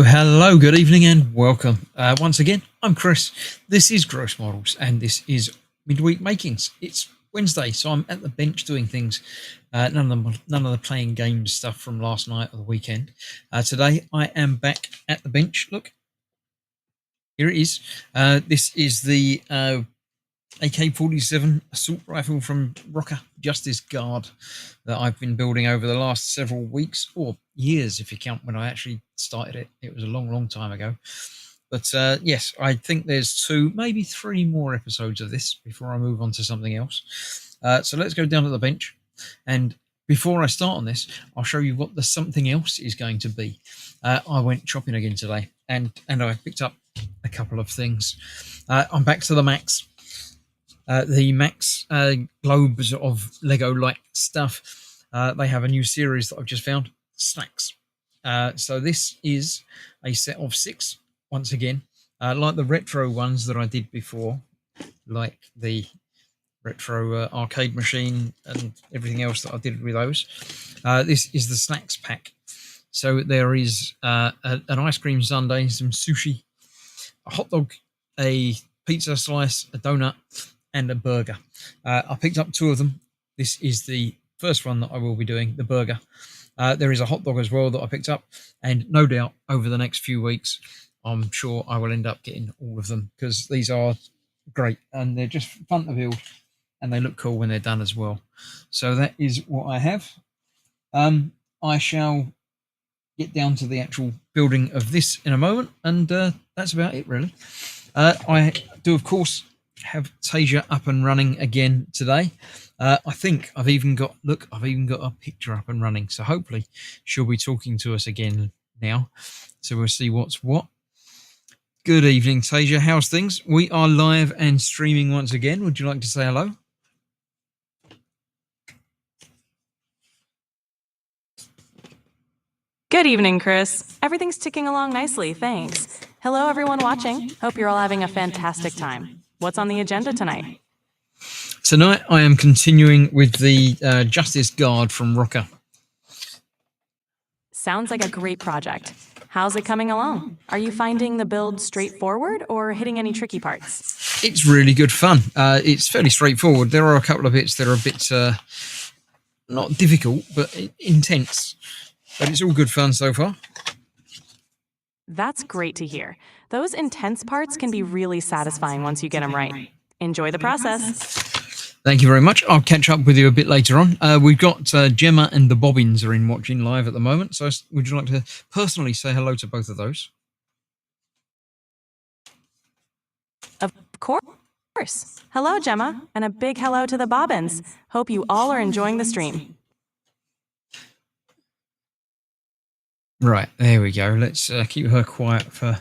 Hello, good evening and welcome. Once again, I'm Chris. This is Gross Models and this is Midweek Makings. It's Wednesday, so I'm at the bench doing things. None of the playing games stuff from last night or the weekend. Today, I am back at the bench. Look, here it is. This is the AK-47 assault rifle from Rocker Justice Guard that I've been building over the last several weeks or years, if you count when I actually started it. It was a long time ago. But yes, I think there's 2, maybe 3 more episodes of this before I move on to something else. So let's go down to the bench. And before I start on this, I'll show you what the something else is going to be. I went shopping again today and I picked up a couple of things. I'm back to the Max. The Max globes of Lego-like stuff. They have a new series that I've just found, Snacks. So this is a set of 6, once again, like the retro ones that I did before, like the retro arcade machine and everything else that I did with those. This is the Snacks pack. So there is an ice cream sundae, some sushi, a hot dog, a pizza slice, a donut, and a burger. I picked up 2 of them. This is the first one that I will be doing, the burger. There is a hot dog as well that I picked up, and no doubt over the next few weeks, I'm sure I will end up getting all of them because these are great and they're just fun to build and they look cool when they're done as well. So that is what I have. I shall get down to the actual building of this in a moment, and that's about it really. I do of course have Tasia up and running again today. I think I've even got a picture up and running, so hopefully she'll be talking to us again now, so we'll see what's what. Good evening, Tasia. How's things? We are live and streaming once again. Would you like to say hello? Good evening, Chris. Everything's ticking along nicely, thanks. Hello, everyone watching. Hope you're all having a fantastic time. What's on the agenda tonight? Tonight, I am continuing with the Justice Guard from Rocker. Sounds like a great project. How's it coming along? Are you finding the build straightforward or hitting any tricky parts? It's really good fun. It's fairly straightforward. There are a couple of bits that are a bit not difficult, but intense. But it's all good fun so far. That's great to hear. Those intense parts can be really satisfying once you get them right. Enjoy the process. Thank you very much. I'll catch up with you a bit later on. We've got Gemma and the Bobbins are in watching live at the moment. So would you like to personally say hello to both of those? Of course. Hello, Gemma, and a big hello to the Bobbins. Hope you all are enjoying the stream. Right, there we go. Let's keep her quiet for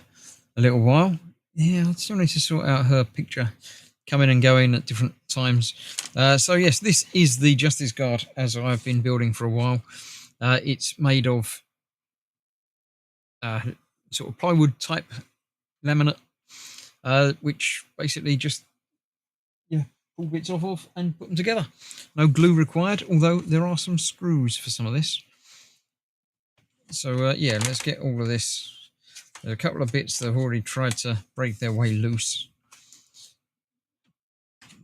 a little while. Yeah, I still need to sort out her picture coming and going at different times. So yes, this is the Justice Guard as I've been building for a while. It's made of sort of plywood type laminate, which basically just pull bits off of and put them together. No glue required, although there are some screws for some of this. So yeah, let's get all of this. There's a couple of bits that have already tried to break their way loose,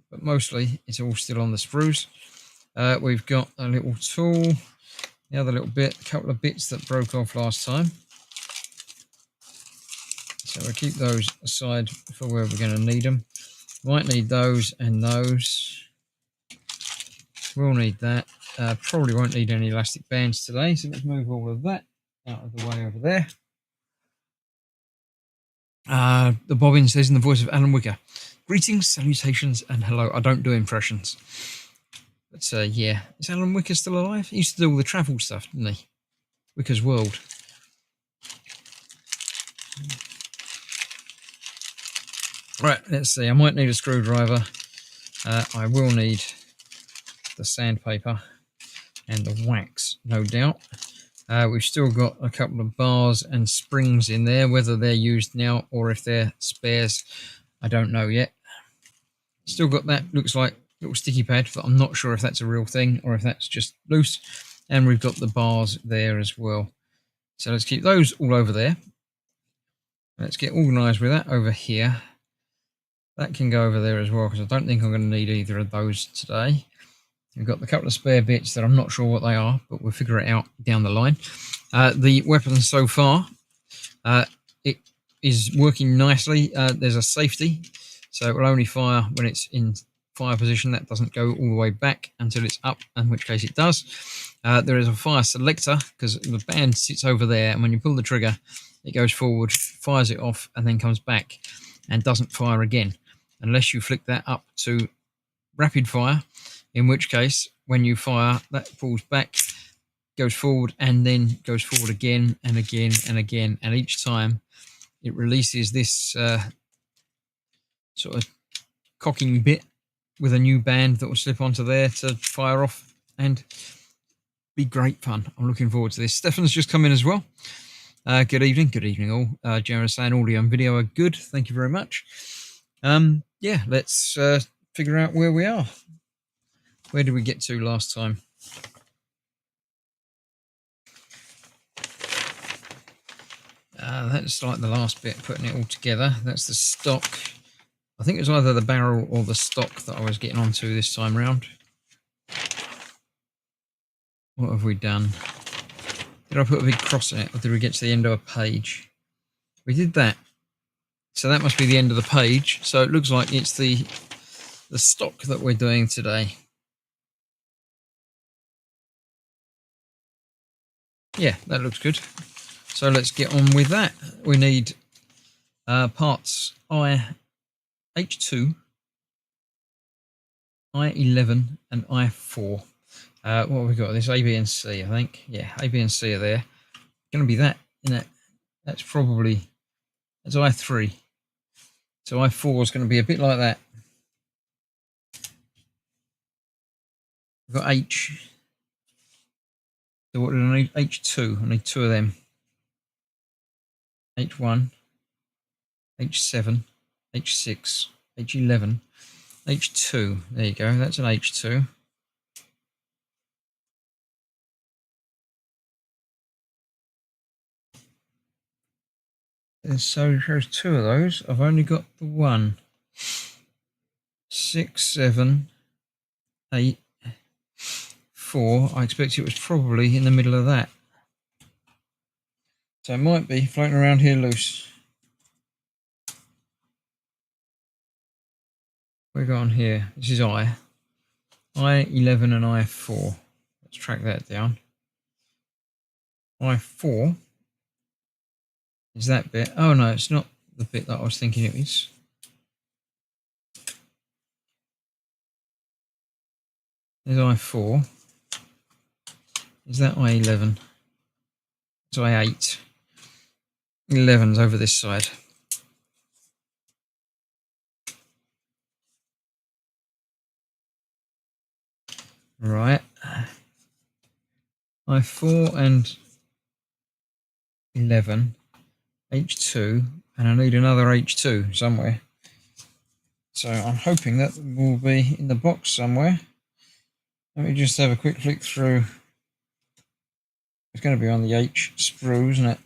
but mostly it's all still on the sprues. We've got a little tool, the other little bit, a couple of bits that broke off last time. So we'll keep those aside for where we're going to need them. Might need those and those. We'll need that. Probably won't need any elastic bands today, so let's move all of that out of the way over there. The Bobbin says in the voice of Alan Wicker, greetings, salutations, and hello. I don't do impressions. But yeah, is Alan Wicker still alive? He used to do all the travel stuff, didn't he? Wicker's World. Right, let's see. I might need a screwdriver. I will need the sandpaper and the wax, no doubt. We've still got a couple of bars and springs in there. Whether they're used now or if they're spares, I don't know yet. Still got that, looks like little sticky pad, but I'm not sure if that's a real thing or if that's just loose. And we've got the bars there as well. So let's keep those all over there. Let's get organised with that over here. That can go over there as well, because I don't think I'm going to need either of those today. We've got a couple of spare bits that I'm not sure what they are, but we'll figure it out down the line. The weapon so far, it is working nicely. There's a safety, so it will only fire when it's in fire position. That doesn't go all the way back until it's up, in which case it does. There is a fire selector, because the band sits over there, and when you pull the trigger, it goes forward, fires it off, and then comes back and doesn't fire again, unless you flick that up to rapid fire, in which case, when you fire, that pulls back, goes forward, and then goes forward again and again and again. And each time it releases this sort of cocking bit with a new band that will slip onto there to fire off and be great fun. I'm looking forward to this. Stefan's just come in as well. Good evening all. Jared's saying audio and video are good. Thank you very much. Yeah, let's figure out where we are. Where did we get to last time? that's like the last bit, putting it all together. That's the stock. I think it was either the barrel or the stock that I was getting onto this time round. What have we done? Did I put a big cross in it, or did we get to the end of a page? We did that. So that must be the end of the page. So it looks like it's the stock that we're doing today. Yeah, that looks good. So let's get on with that. We need parts H2, I11 and I4. What have we got? This A, B and C, I think. Yeah, A, B and C are there. Going to be that, isn't it? That's I3. So I4 is going to be a bit like that. We've got H. So what do I need? H2. I need 2 of them. H1, H7, H6, H11, H2. There you go. That's an H2. So there's 2 of those. I've only got the 1. 6, 7, 8, 4. I expect it was probably in the middle of that. So it might be floating around here loose. What have we got on here? This is I11 and I4. Let's track that down. I4 is that bit. Oh no, it's not the bit that I was thinking it is. There's I4. Is that I11? It's I8. 11's over this side. Right. I4 and 11. H2. And I need another H2 somewhere. So I'm hoping that will be in the box somewhere. Let me just have a quick flick through. It's going to be on the H sprue, isn't it?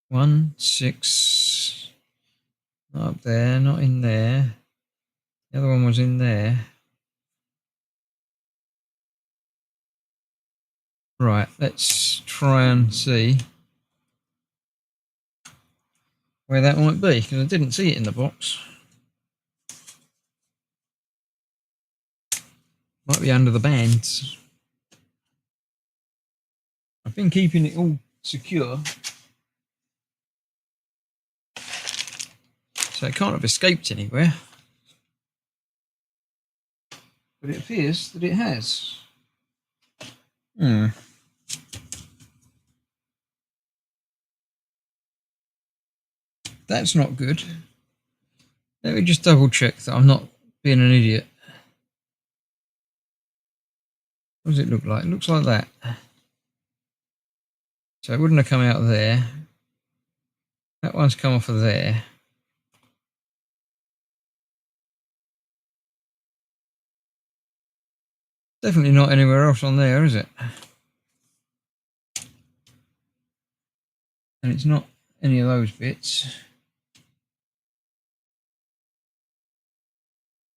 One, 6. Not up there, not in there. The other one was in there. Right, let's try and see where that might be, because I didn't see it in the box. Might be under the bands. I've been keeping it all secure, so it can't have escaped anywhere. But it appears that it has. That's not good. Let me just double check that I'm not being an idiot. What does it look like? It looks like that. So it wouldn't have come out of there. That one's come off of there. Definitely not anywhere else on there, is it? And it's not any of those bits.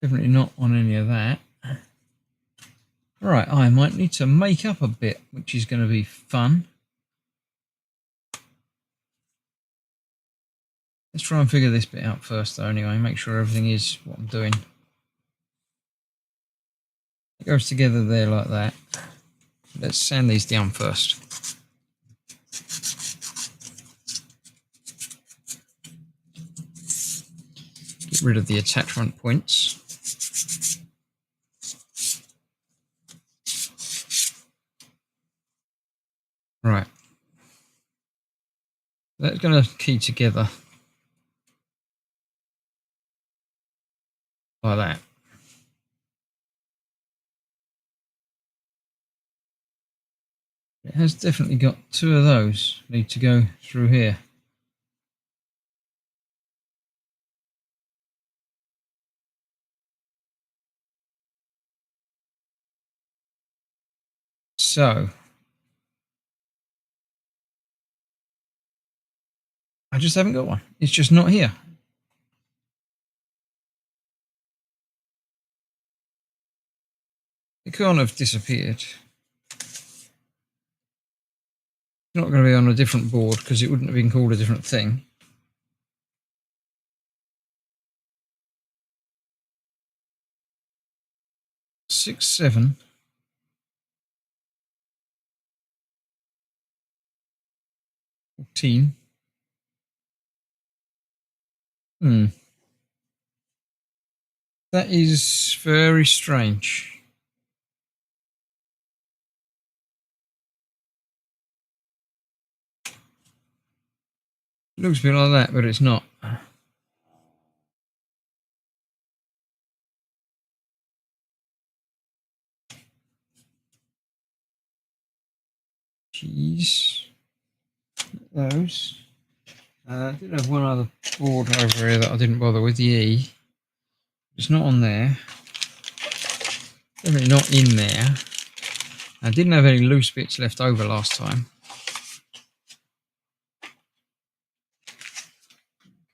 Definitely not on any of that. Right, I might need to make up a bit, which is going to be fun. Let's try and figure this bit out first though anyway, make sure everything is what I'm doing. It goes together there like that. Let's sand these down first. Get rid of the attachment points. Right. That's going to key together like that. It has definitely got 2 of those need to go through here. So just haven't got one. It's just not here. It can't have disappeared. It's not going to be on a different board because it wouldn't have been called a different thing. Six, 7. 14. That is very strange. It looks a bit like that, but it's not. Jeez. Those. I did have one other board over here that I didn't bother with, the E. It's not on there. Definitely not in there. I didn't have any loose bits left over last time.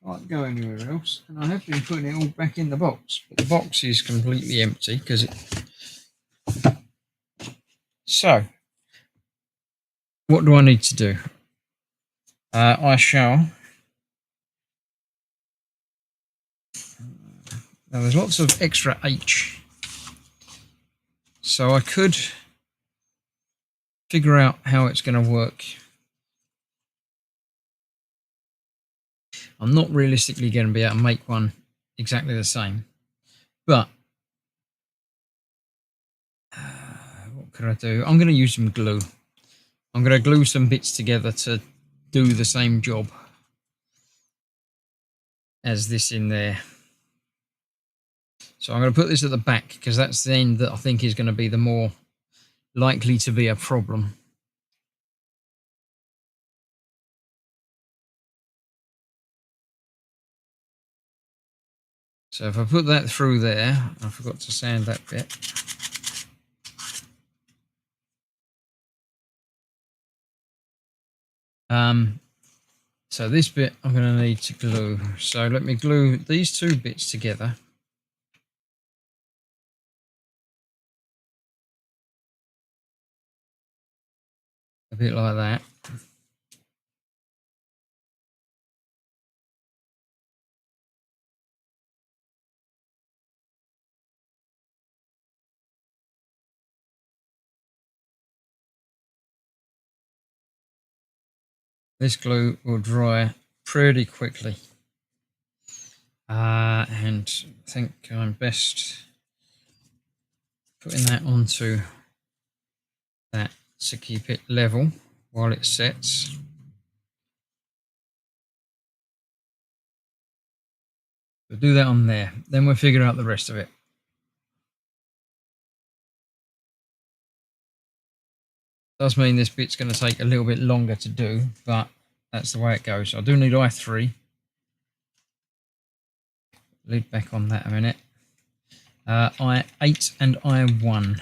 Can't go anywhere else. And I have been putting it all back in the box. But the box is completely empty because it... So, what do I need to do? I shall... Now there's lots of extra H. So I could figure out how it's going to work. I'm not realistically going to be able to make one exactly the same. But what could I do? I'm going to use some glue. I'm going to glue some bits together to do the same job as this in there. So I'm going to put this at the back because that's the end that I think is going to be the more likely to be a problem. So if I put that through there, I forgot to sand that bit. So this bit I'm going to need to glue. So let me glue these two bits together. A bit like that. This glue will dry pretty quickly. And I think I'm best putting that onto that to keep it level while it sets. We'll do that on there, then we'll figure out the rest of it. Does mean this bit's going to take a little bit longer to do, but that's the way it goes. I do need I3. Lid back on that a minute. I8 and I1.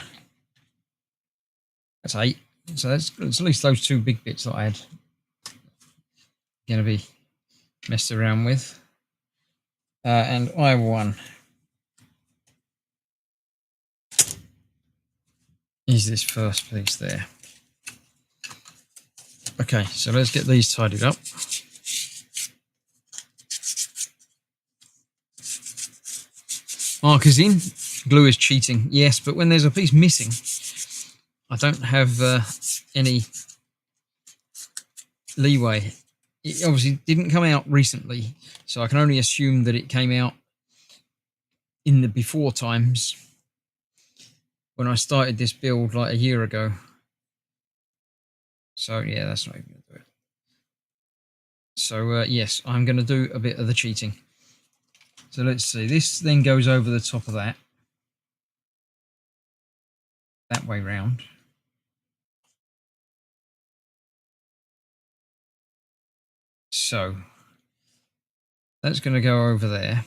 That's 8. So that's at least those two big bits that I had going to be messed around with. And I1 is this first piece there. Okay, so let's get these tidied up. Markers in. Glue is cheating. Yes, but when there's a piece missing, I don't have any leeway. It obviously didn't come out recently, so I can only assume that it came out in the before times when I started this build like a year ago. So yeah, that's not even going to do it. So yes, I'm going to do a bit of the cheating. So let's see, this then goes over the top of that way round. So that's going to go over there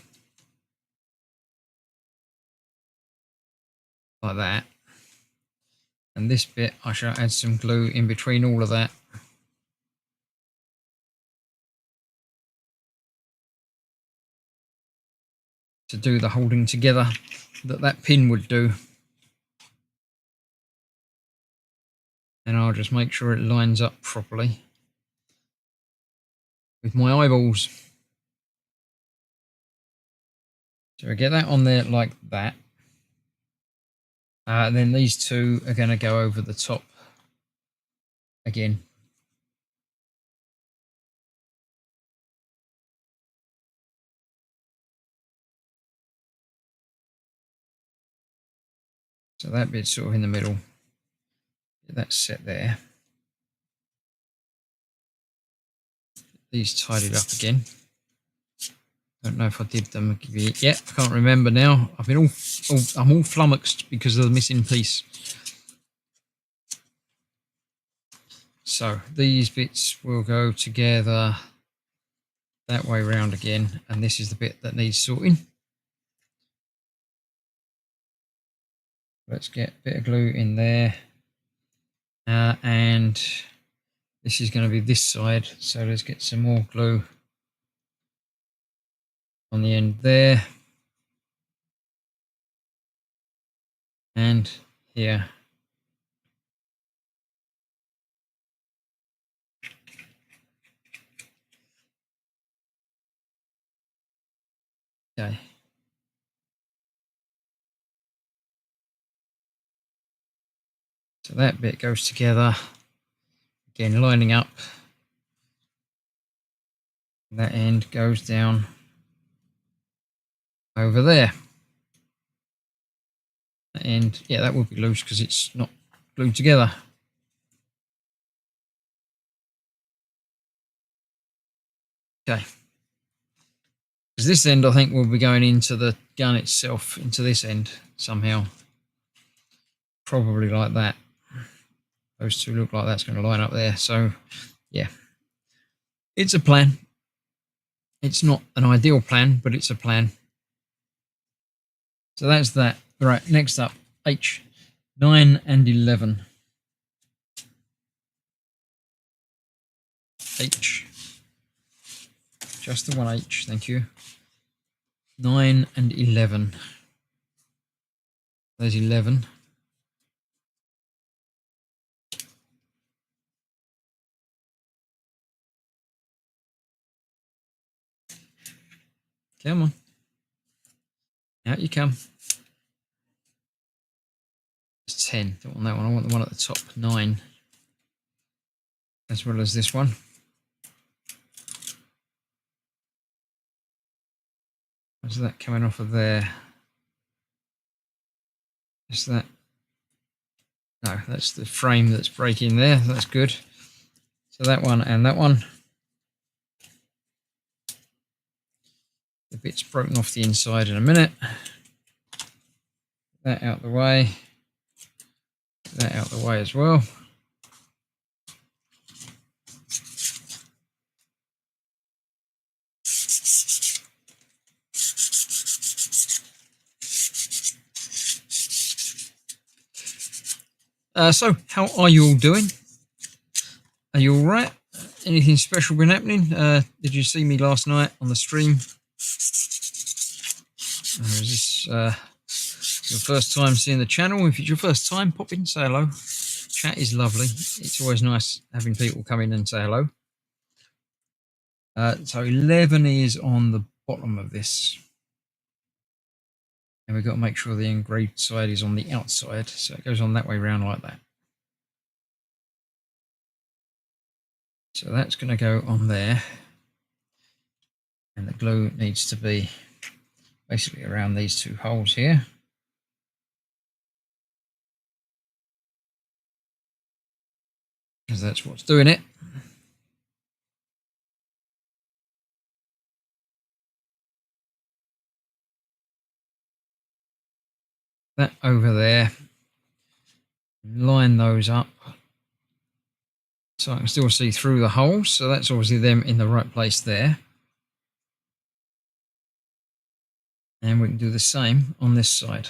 like that. And this bit, I shall add some glue in between all of that. to do the holding together that pin would do. And I'll just make sure it lines up properly with my eyeballs. So I get that on there like that. And then these two are going to go over the top again. So that bit's sort of in the middle. Get that set there. These tidied up again. Don't know if I did them yet. I can't remember now. I'm all flummoxed because of the missing piece. So these bits will go together that way round again, and this is the bit that needs sorting. Let's get a bit of glue in there, and this is going to be this side, so let's get some more glue on the end there and here. Okay. So that bit goes together, again lining up. That end goes down over there. And yeah, that will be loose because it's not glued together. Okay. Because this end, I think, will be going into the gun itself, into this end somehow. Probably like that. Those two look like that's going to line up there. So, yeah. It's a plan. It's not an ideal plan, but it's a plan. So that's that. Right, next up, H. 9 and 11. H. Just the one H, thank you. 9 and 11. There's 11. Come on. Out you come. It's 10. Don't want that one. I want the one at the top, 9. As well as this one. Where's that coming off of there? Is that? No, that's the frame that's breaking there. That's good. So that one and that one. The bit's broken off the inside in a minute. That out the way. That out the way as well. So, how are you all doing? Are you all right? Anything special been happening? Did you see me last night on the stream? Is this your first time seeing the channel? If it's your first time, pop in, say hello. Chat is lovely. It's always nice having people come in and say hello. So 11 is on the bottom of this. And we've got to make sure the engraved side is on the outside. So it goes on that way around like that. So that's going to go on there. And the glue needs to be basically around these two holes here. Because that's what's doing it. That over there. Line those up. So I can still see through the holes. So that's obviously them in the right place there. And we can do the same on this side.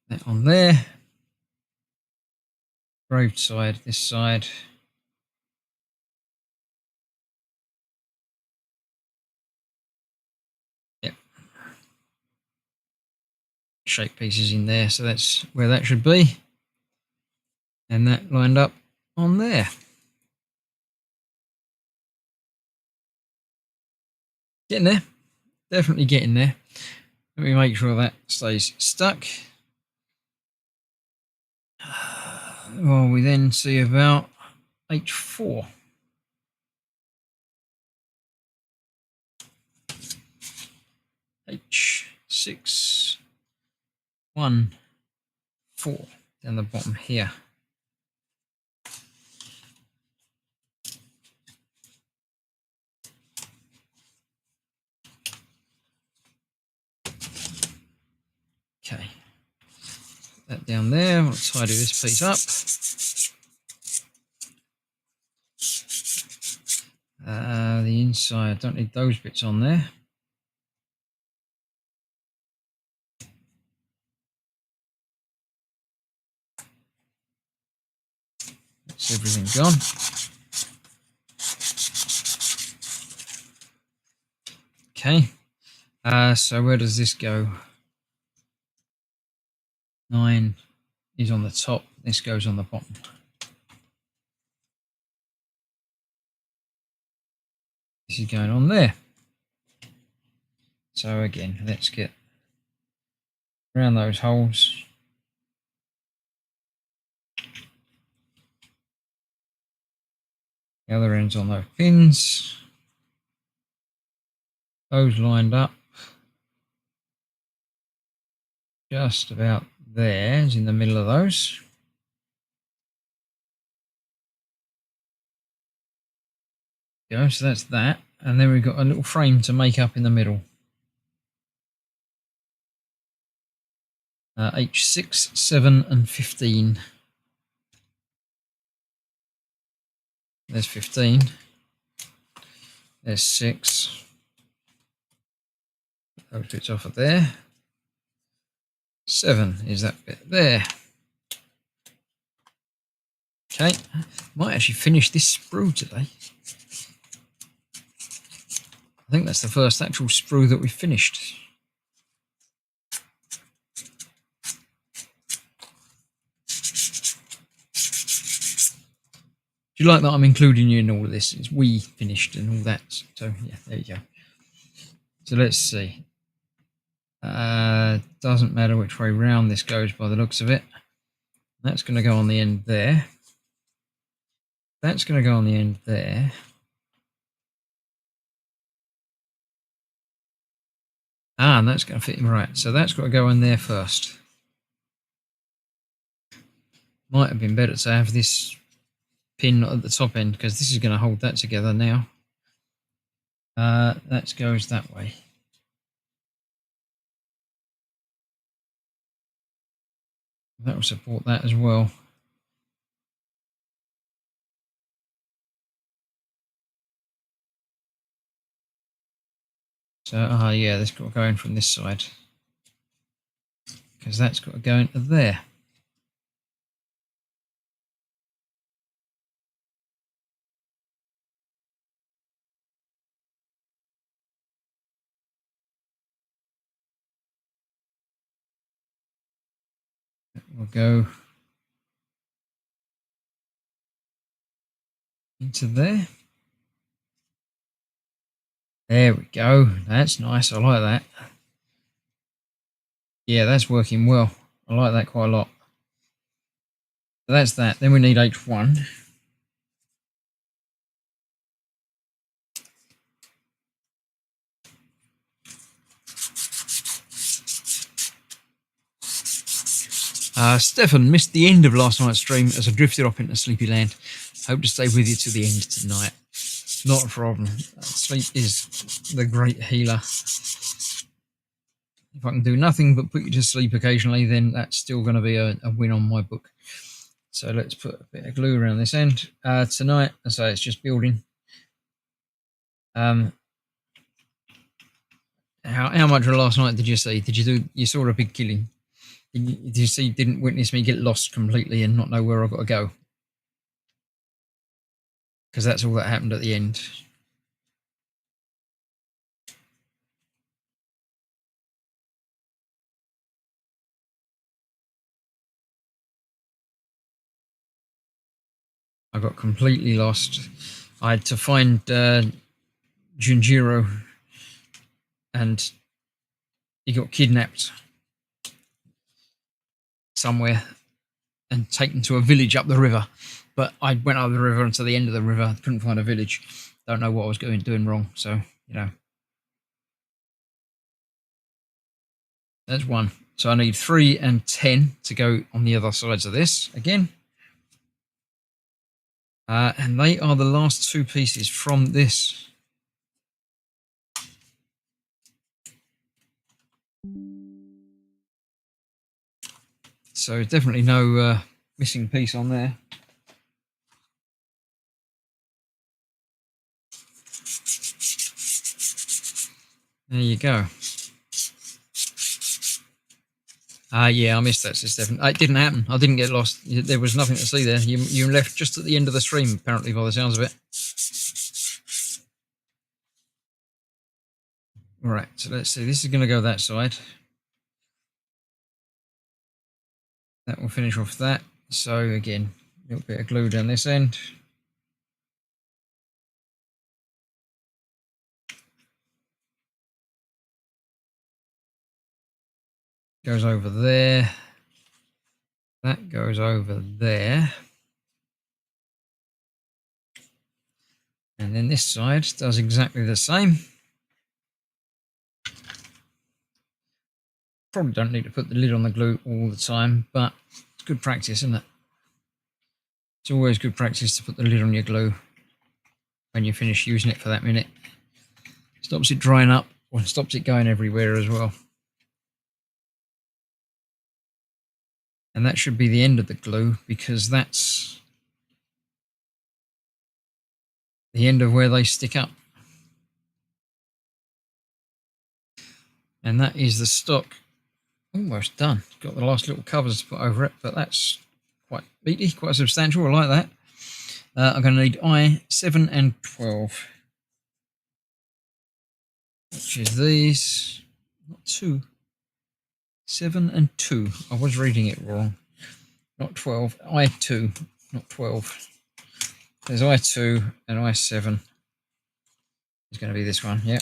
That on there. Graved side, this side. Yep. Shape pieces in there, so that's where that should be. And that lined up on there. Getting there. Definitely getting there. Let me make sure that stays stuck. Well, we then see about H4. H6, 1, 4 down the bottom here. Okay, put that down there. I'll tidy this piece up. The inside, don't need those bits on there. That's everything gone. Okay, so where does this go? 9 is on the top, this goes on the bottom. This is going on there. So again, let's get around those holes. The other end's on those pins. Those lined up. Just about there, is in the middle of those. Go, so that's that. And then we've got a little frame to make up in the middle. H6, 7 and 15. There's 15. There's 6. Those bits off of there. 7 is that bit there. Okay, might actually finish this sprue today. I think that's the first actual sprue that we finished. Do you like that I'm including you in all of this? It's we finished and all that. So yeah, there you go. So let's see. Doesn't matter which way round this goes by the looks of it. That's going to go on the end there. That's going to go on the end there. And that's going to fit him right. So that's got to go in there first. Might have been better to have this pin at the top end because this is going to hold that together now. That goes that way. That will support that as well. So, yeah, that's got to go in from this side because that's got to go into there. We'll go into there. There we go. That's nice. I like that. Yeah, that's working well. I like that quite a lot. So that's that. Then we need H1. Stefan missed the end of last night's stream as I drifted off into sleepy land. Hope to stay with you to the end tonight. Not a problem. Sleep is the great healer. If I can do nothing but put you to sleep occasionally, then that's still going to be a win on my book. So let's put a bit of glue around this end. Tonight, as I say, it's just building. How much of last night did you see? You saw a big killing? you see, didn't witness me get lost completely and not know where I've got to go. Because that's all that happened at the end. I got completely lost. I had to find Junjiro, and he got kidnapped somewhere and taken to a village up the river. But I went up the river and to the end of the river, couldn't find a village. Don't know what I was doing wrong. So, that's 1. So I need 3 and 10 to go on the other sides of this again. And they are the last 2 pieces from this. So definitely no missing piece on there. There you go. Yeah, I missed that, Sis Stephen. It didn't happen. I didn't get lost. There was nothing to see there. You left just at the end of the stream, apparently, by the sounds of it. All right, so let's see. This is going to go that side. That will finish off that. So again, a little bit of glue down this end. Goes over there. That goes over there. And then this side does exactly the same. Probably don't need to put the lid on the glue all the time, but it's good practice, isn't it? It's always good practice to put the lid on your glue when you finish using it for that minute. Stops it drying up or stops it going everywhere as well. And that should be the end of the glue, because that's the end of where they stick up. And that is the stock. Almost done. Got the last little covers to put over it, but that's quite meaty, quite substantial. I like that. I'm going to need I7 and 12, which is these. Not 2. 7 and 2. I was reading it wrong. Not 12. I2, not 12. There's I2 and I7. It's going to be this one, yeah.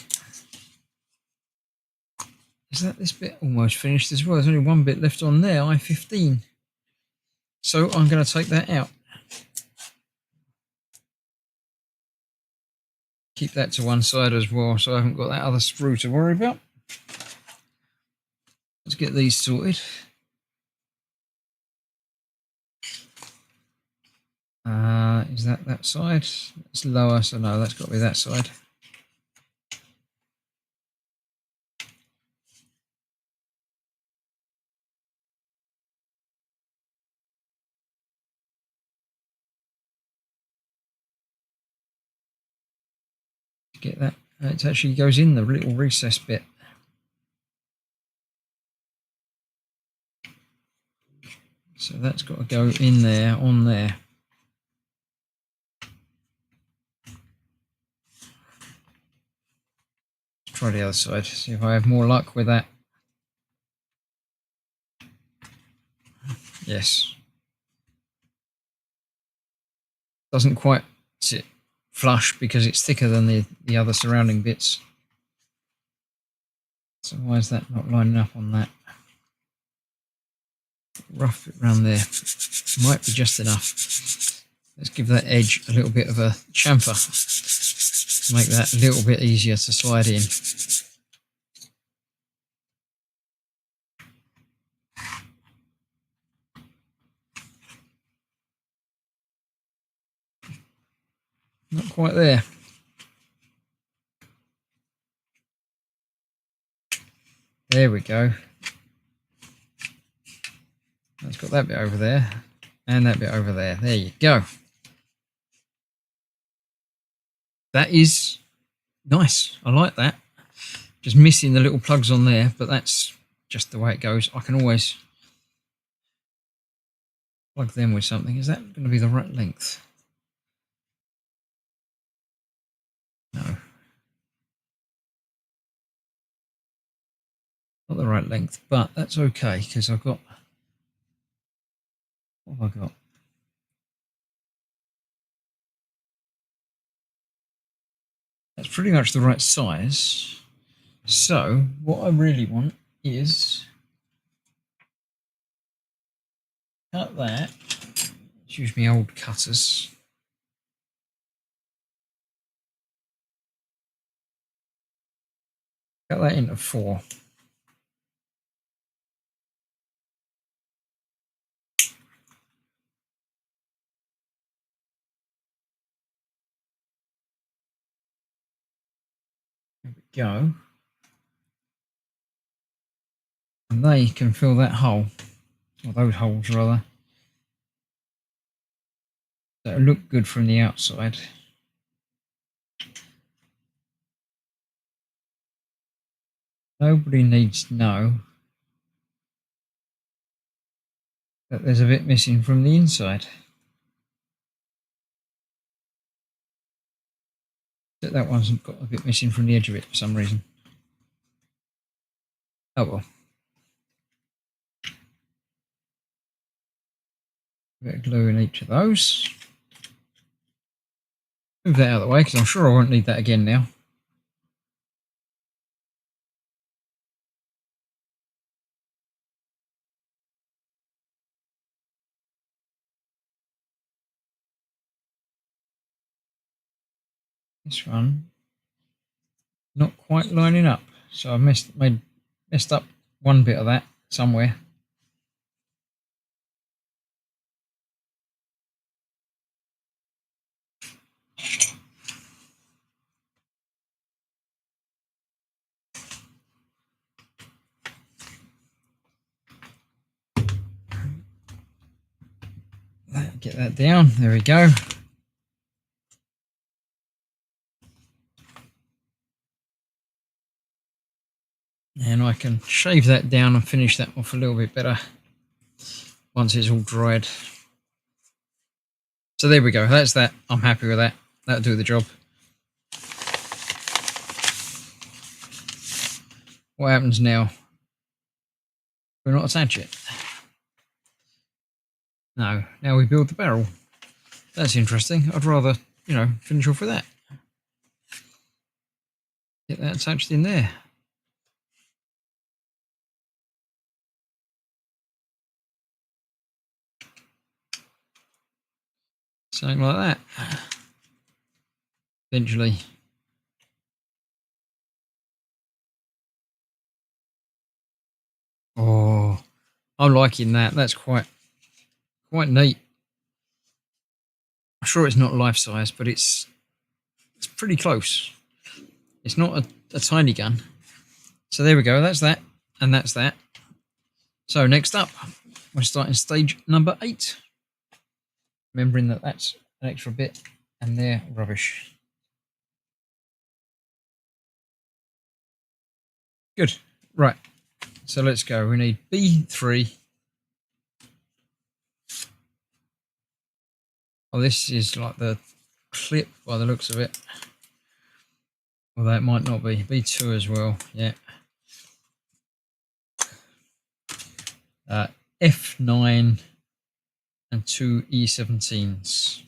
Is that this bit almost finished as well? There's only one bit left on there, I15. So I'm going to take that out. Keep that to one side as well, so I haven't got that other sprue to worry about. Let's get these sorted. Is that side? It's lower, so no, that's got to be that side. Get that. It actually goes in the little recess bit. So that's got to go in there, on there. Let's try the other side, see if I have more luck with that. Yes. Doesn't quite sit flush because it's thicker than the other surrounding bits. So why is that not lining up on that? Rough bit around there. Might be just enough. Let's give that edge a little bit of a chamfer. Make that a little bit easier to slide in. Not quite there. There we go. That's got that bit over there and that bit over there. There you go. That is nice. I like that. Just missing the little plugs on there, but that's just the way it goes. I can always plug them with something. Is that going to be the right length? No. Not the right length, but that's okay because I've got... What have I got? That's pretty much the right size. So what I really want is cut that. Let's use my old cutters. Cut that into 4. There we go. And they can fill that hole, or those holes rather. So it'll look good from the outside. Nobody needs to know that there's a bit missing from the inside. That one's got a bit missing from the edge of it for some reason. Oh well. A bit of glue in each of those. Move that out of the way because I'm sure I won't need that again now. This one not quite lining up, so I've messed up one bit of that somewhere. Get that down. There we go. And I can shave that down and finish that off a little bit better once it's all dried. So there we go. That's that. I'm happy with that. That'll do the job. What happens now? We're not attach it. No. Now we build the barrel. That's interesting. I'd rather, finish off with that. Get that attached in there. Something like that. Eventually. Oh, I'm liking that. That's quite neat. I'm sure it's not life size, but it's pretty close. It's not a tiny gun. So there we go. That's that, and that's that. So next up, we're starting stage number 8. Remembering that that's an extra bit, and they're rubbish. Good. Right. So let's go. We need B3. Oh, this is like the clip by the looks of it. Although it might not be. B2 as well. Yeah. F9 and 2 E17s.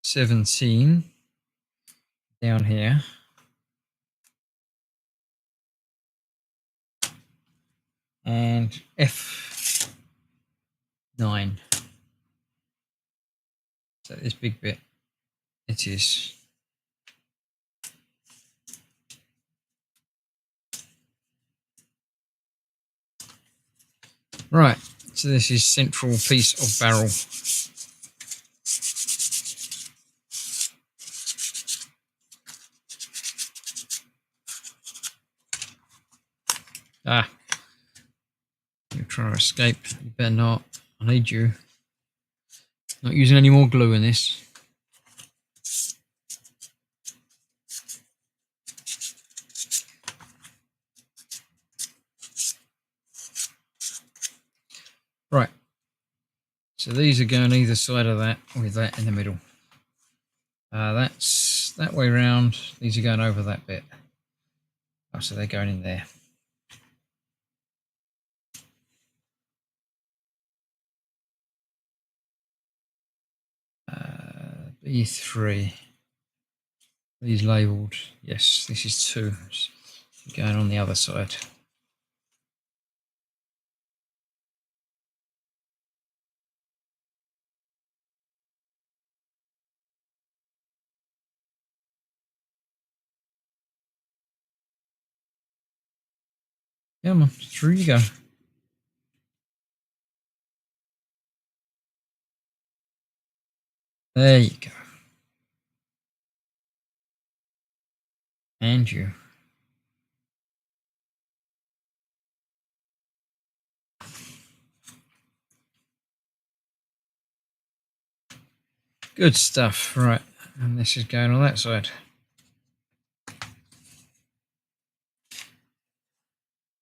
E17 down here. And F9. So this big bit, it is. Right, so this is central piece of barrel. You're trying to escape. You better not. I need you. Not using any more glue in this. So these are going either side of that with that in the middle. That's that way round. These are going over that bit. Oh, so they're going in there. B3. These labelled. Yes, this is 2. Going on the other side. Come on, through you go. There you go. And you. Good stuff. Right, and this is going on that side.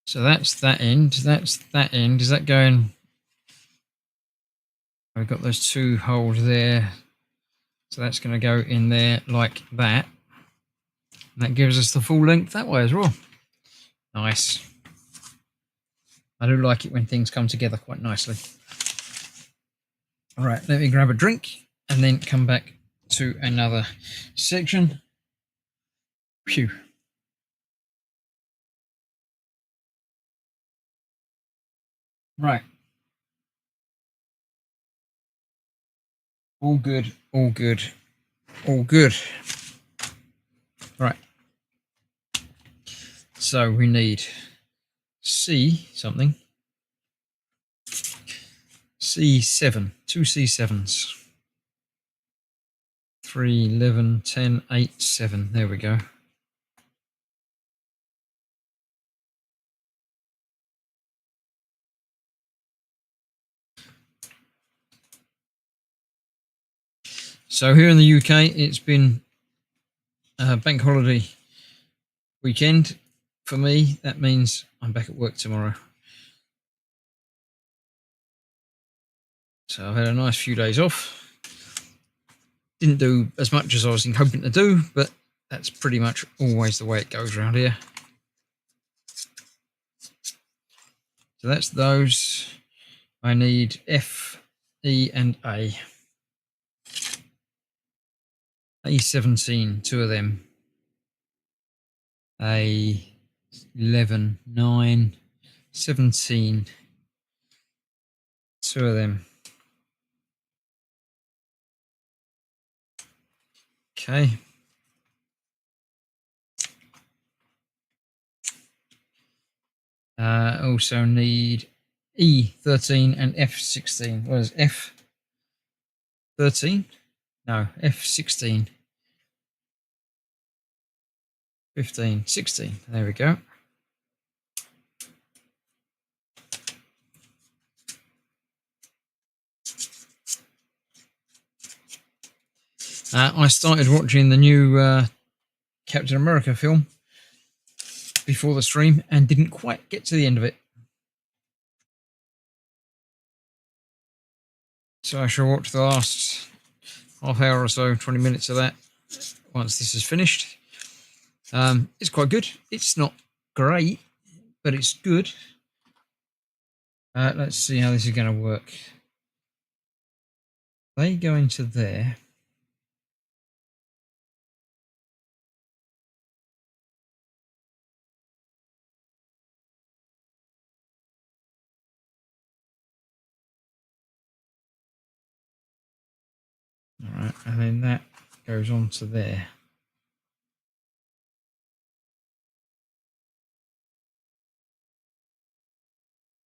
So that's that end. That's that end. Is that going? We've got those 2 holes there. So that's going to go in there like that. And that gives us the full length that way as well. Nice. I do like it when things come together quite nicely. All right, let me grab a drink and then come back to another section. Phew. Right. All good, all good, all good. Right. So we need C something. C7, 2 C7s. 3, 11, 10, 8, 7. There we go. So here in the UK, it's been a bank holiday weekend. For me, that means I'm back at work tomorrow. So I've had a nice few days off. Didn't do as much as I was hoping to do, but that's pretty much always the way it goes around here. So that's those. I need F, E, and A. A17, 2 of them. A 11, 9, 17, 2 of them. Okay. Also need E13 and F16. What is F13? No, F16. 15, 16. There we go. I started watching the new Captain America film before the stream and didn't quite get to the end of it. So I shall watch the last half hour or so, 20 minutes of that once this is finished. It's quite good. It's not great, but it's good. Let's see how this is going to work. They go into there. All right, and then that goes on to there.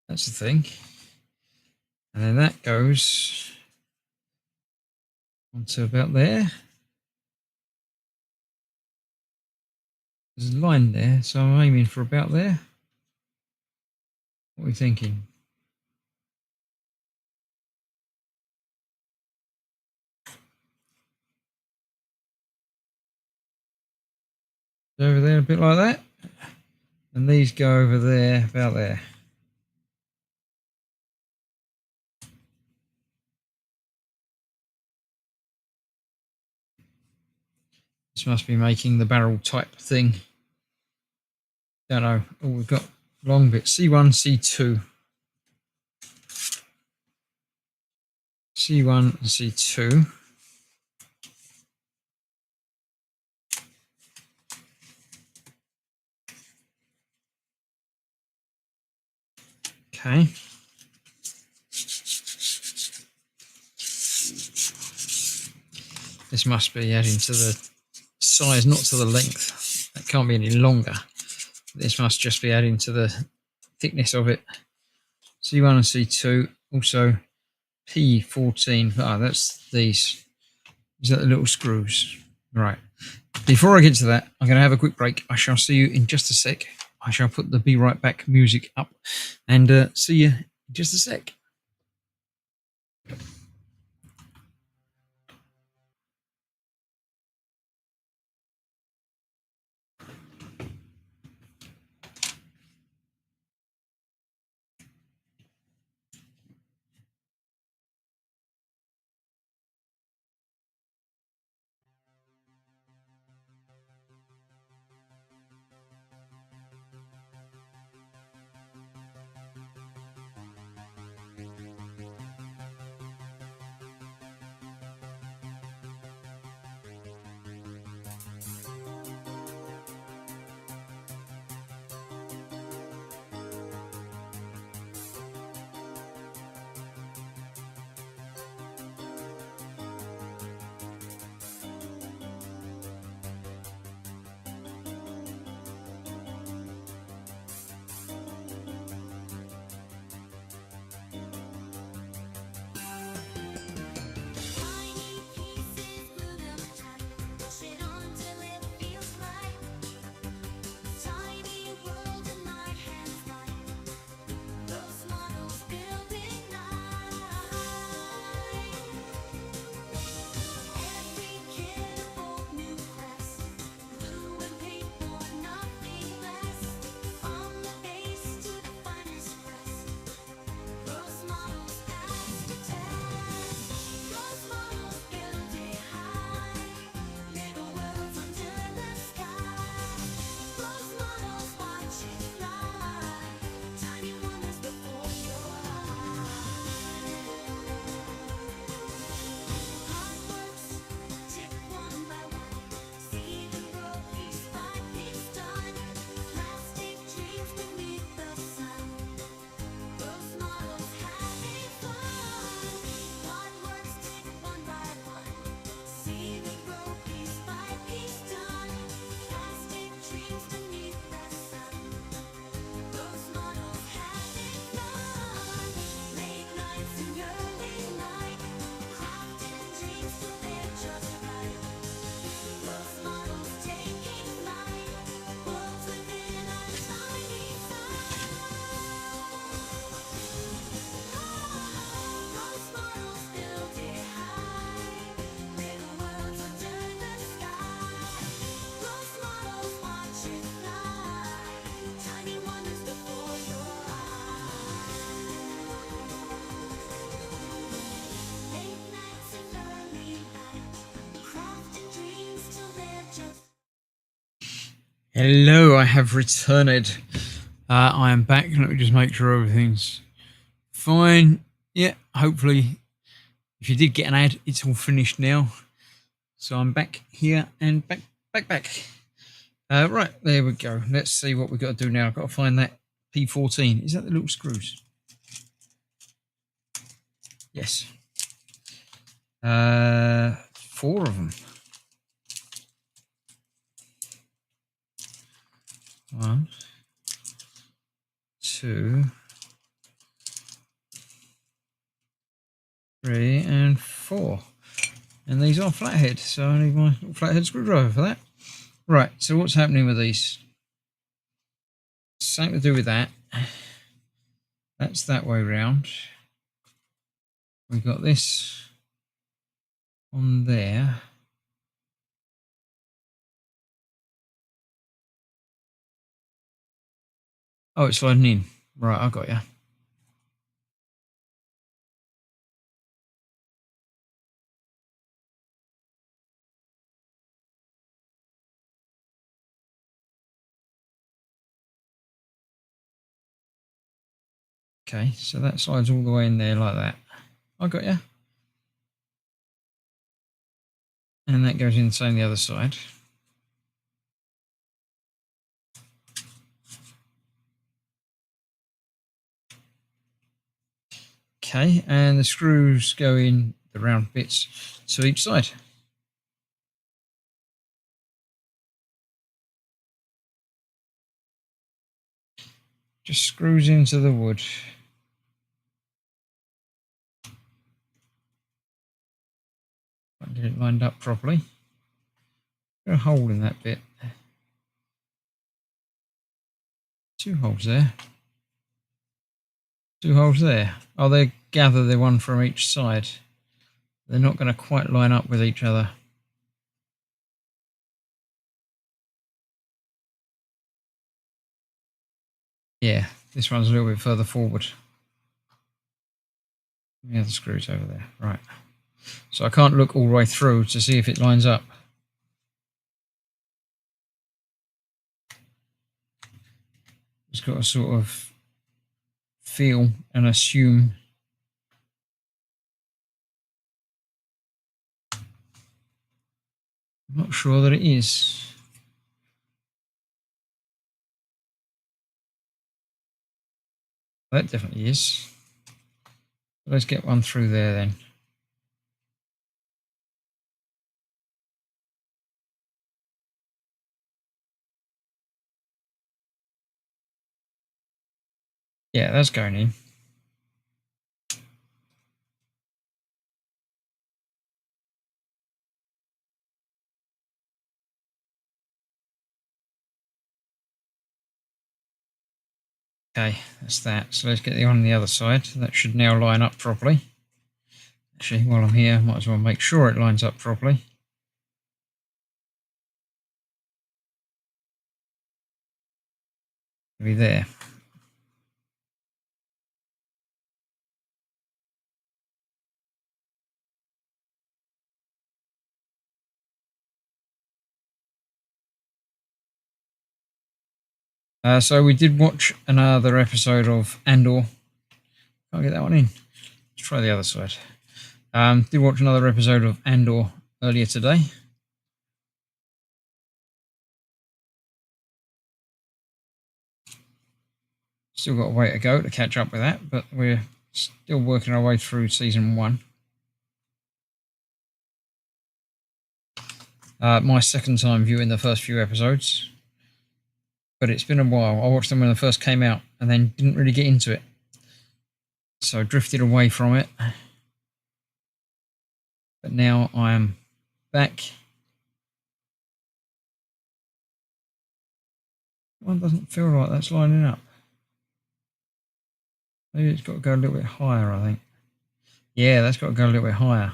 That's the thing. And then that goes onto about there. There's a line there, so I'm aiming for about there. What are we thinking? Over there, a bit like that. And these go over there, about there. This must be making the barrel type thing. Don't know. Oh, we've got long bits. C1, C2. C1 and C2. Okay. This must be adding to the size, not to the length. That can't be any longer. This must just be adding to the thickness of it. C1 and C2. Also P14. Ah, that's these. These are the little screws. Right. Before I get to that, I'm going to have a quick break. I shall see you in just a sec. I shall put the Be Right Back music up and see you in just a sec. Hello, I have returned. I am back. Let me just make sure everything's fine. Yeah, hopefully, if you did get an ad, it's all finished now. So I'm back here and back. Right, there we go. Let's see what we've got to do now. I've got to find that P14. Is that the little screws? Yes. 4 of them. 1, 2, 3, and 4. And these are flathead, so I need my little flathead screwdriver for that. Right, so what's happening with these? Something to do with that. That's that way round. We've got this on there. Oh, it's sliding in. Right, I got you. Okay, so that slides all the way in there like that. I got you. And that goes in the same the other side. Okay, and the screws go in the round bits to each side. Just screws into the wood. Get it lined up properly. Got a hole in that bit. 2 holes there. 2 holes there. Oh, they gather the one from each side. They're not going to quite line up with each other. Yeah, this one's a little bit further forward. Yeah, the screws over there. Right. So I can't look all the way through to see if it lines up. Just got to sort of feel and assume. I'm not sure that it is. That definitely is. Let's get one through there then. Yeah, that's going in. Okay, that's that. So let's get the one on the other side. That should now line up properly. Actually, while I'm here, might as well make sure it lines up properly. Maybe there. So we did watch another episode of Andor. Can't get that one in. Let's try the other side. Did watch another episode of Andor earlier today. Still got a way to go to catch up with that, but we're still working our way through season 1. My second time viewing the first few episodes, but it's been a while. I watched them when they first came out and then didn't really get into it. So drifted away from it. But now I am back. One doesn't feel like that's lining up. Maybe it's got to go a little bit higher, I think. Yeah, that's got to go a little bit higher.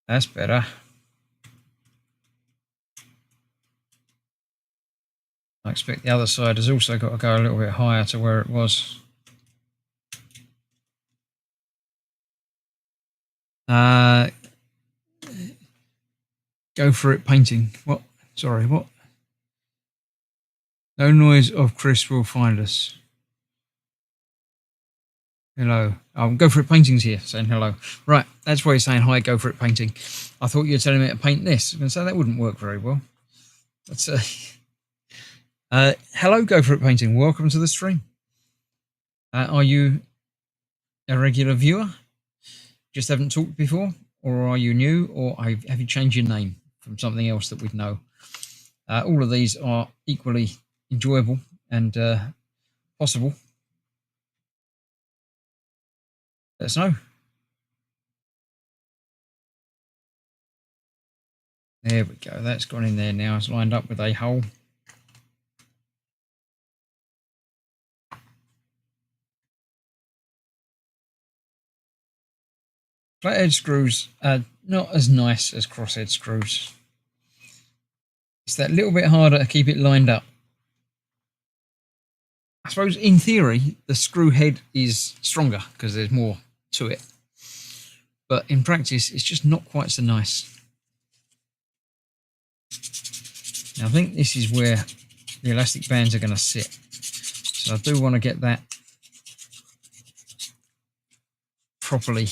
That's better. I expect the other side has also got to go a little bit higher to where it was. Go for it painting. What? Sorry, what? No noise of Chris will find us. Hello. Go for it paintings here, saying hello. Right, that's why you're saying hi, go for it painting. I thought you were telling me to paint this. I was going to say that wouldn't work very well. Let's hello, go for it painting. Welcome to the stream. Are you a regular viewer? Just haven't talked before? Or are you new? Or have you changed your name from something else that we'd know? All of these are equally enjoyable and possible. Let us know. There we go. That's gone in there now. It's lined up with a hole. Flathead screws are not as nice as crosshead screws. It's that little bit harder to keep it lined up. I suppose in theory, the screw head is stronger because there's more to it. but in practice, it's just not quite so nice. Now, I think this is where the elastic bands are going to sit. So I do want to get that properly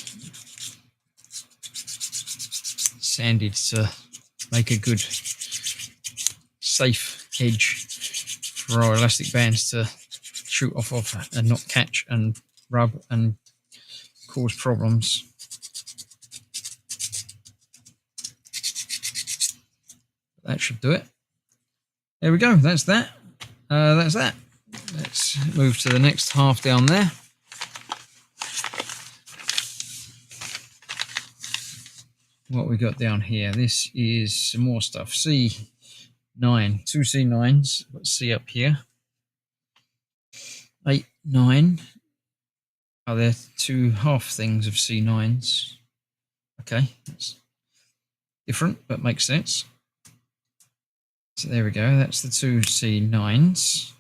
sanded to make a good safe edge for our elastic bands to shoot off of and not catch and rub and cause problems. That should do it. There we go. That's that. That's that. Let's move to the next half down there. What we got down here, this is some more stuff. C9, two C9s. Let's see up here. 8, 9. Are there two half things of C9s? Okay, that's different, but makes sense. So there we go. That's the two C9s.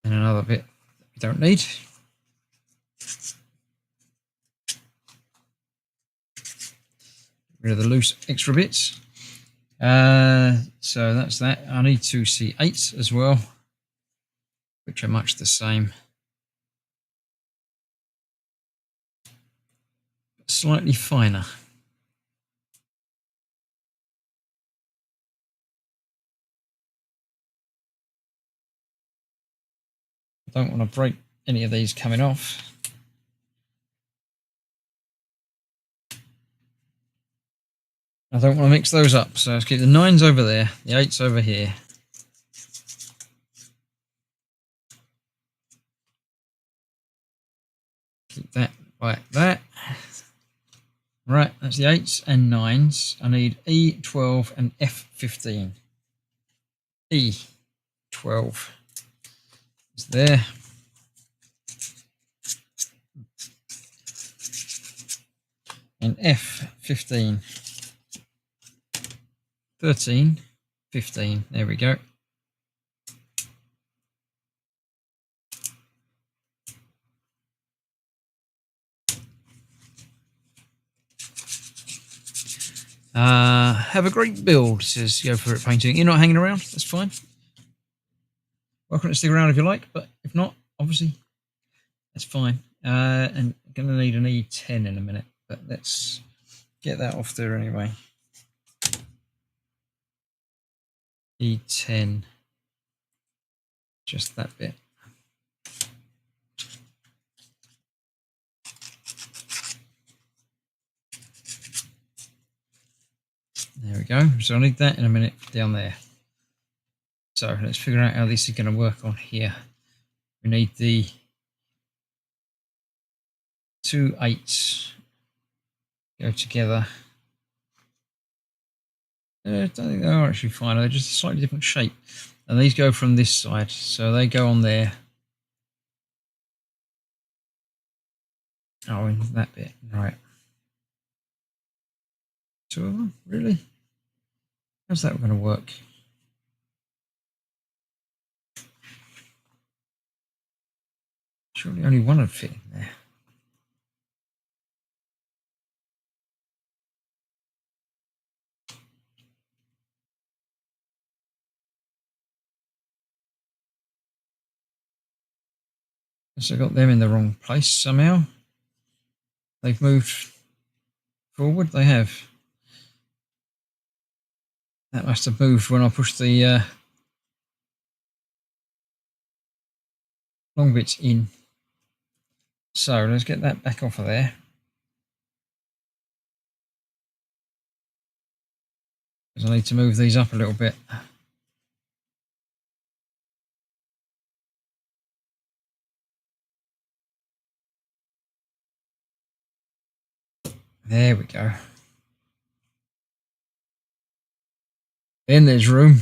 And another bit that we don't need. Rid of the loose extra bits. So that's that. I need two C8s as well, which are much the same. Slightly finer. I don't want to break any of these coming off. I don't want to mix those up, so let's keep the 9s over there, the 8s over here. Keep that like that. Right, that's the 8s and 9s. I need E12 and F15. E12 is there. And F15. 13, 15, there we go. Have a great build, says Go For It Painting. You're not hanging around, that's fine. Welcome to stick around if you like, but if not, obviously, that's fine. And I'm going to need an E10 in a minute, but let's get that off there anyway. E10, just that bit. There we go. So I need that in a minute down there. So let's figure out how this is going to work on here. We need the two 8s go together. I don't think they are actually fine. They're just a slightly different shape. And these go from this side. So they go on there. Oh, in that bit. Right. Two of them? Really? How's that going to work? Surely only one would fit in there. Guess I got them in the wrong place somehow. They've moved forward. They have. That must have moved when I pushed the long bits in. So let's get that back off of there. Because I need to move these up a little bit. There we go. Then there's room.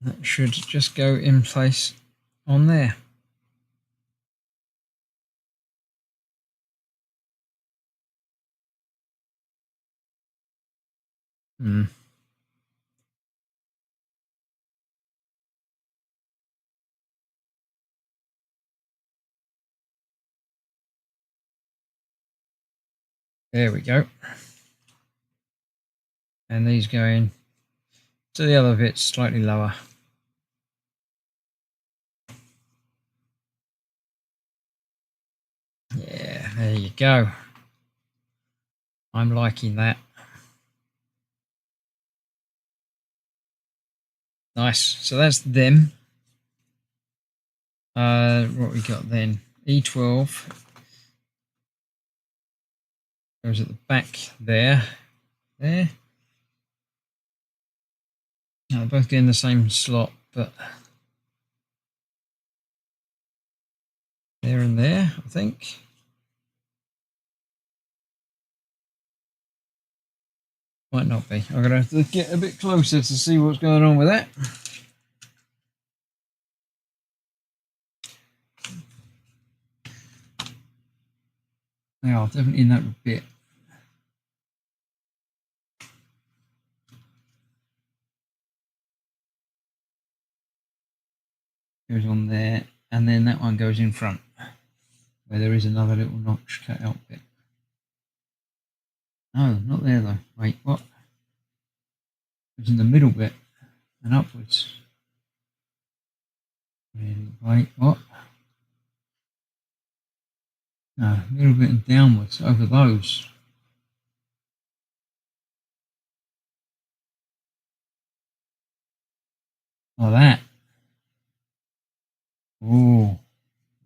That should just go in place on there. Hmm. There we go. And these go in to the other bits slightly lower. Yeah, there you go. I'm liking that. Nice. So that's them. What we got then? E12 goes at the back there. There. No, they're both getting the same slot, but there and there, I think. Might not be. I'm going to have to get a bit closer to see what's going on with that. They are definitely in that bit. Goes on there, and then that one goes in front, where there is another little notch cut out bit. No, not there though. Wait, what? It's in the middle bit and upwards. Wait, what? No, middle bit and downwards over those. Like that. Oh,